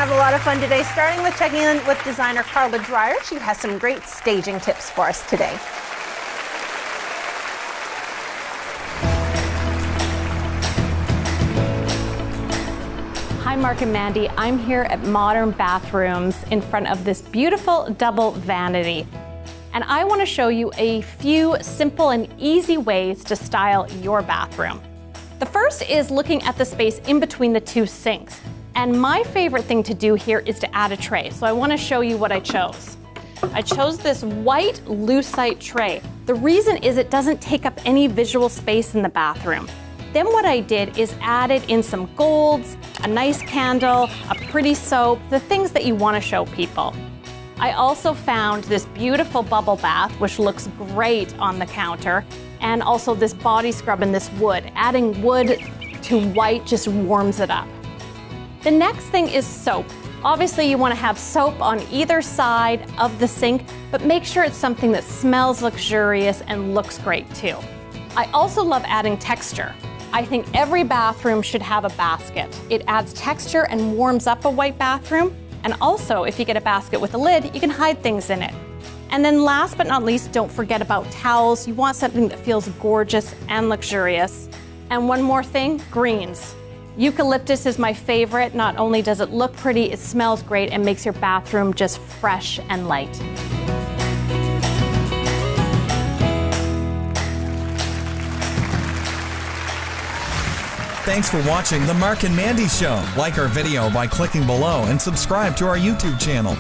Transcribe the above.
have a lot of fun today, starting with checking in with designer Karla Dreyer. She has some great staging tips for us today. Hi, Marc and Mandy. I'm here at Modern Bathrooms in front of this beautiful double vanity. And I want to show you a few simple and easy ways to style your bathroom. The first is looking at the space in between the two sinks. And my favorite thing to do here is to add a tray. So I want to show you what I chose. I chose this white lucite tray. The reason is it doesn't take up any visual space in the bathroom. Then what I did is added in some golds, a nice candle, a pretty soap, the things that you want to show people. I also found this beautiful bubble bath, which looks great on the counter, and also this body scrub in this wood. Adding wood to white just warms it up. The next thing is soap. Obviously you want to have soap on either side of the sink, but make sure it's something that smells luxurious and looks great too. I also love adding texture. I think every bathroom should have a basket. It adds texture and warms up a white bathroom. And also, if you get a basket with a lid, you can hide things in it. And then last but not least, don't forget about towels. You want something that feels gorgeous and luxurious. And one more thing, greens. Eucalyptus is my favorite. Not only does it look pretty, it smells great and makes your bathroom just fresh and light. Thanks for watching The Marc and Mandy Show. Like our video by clicking below and subscribe to our YouTube channel.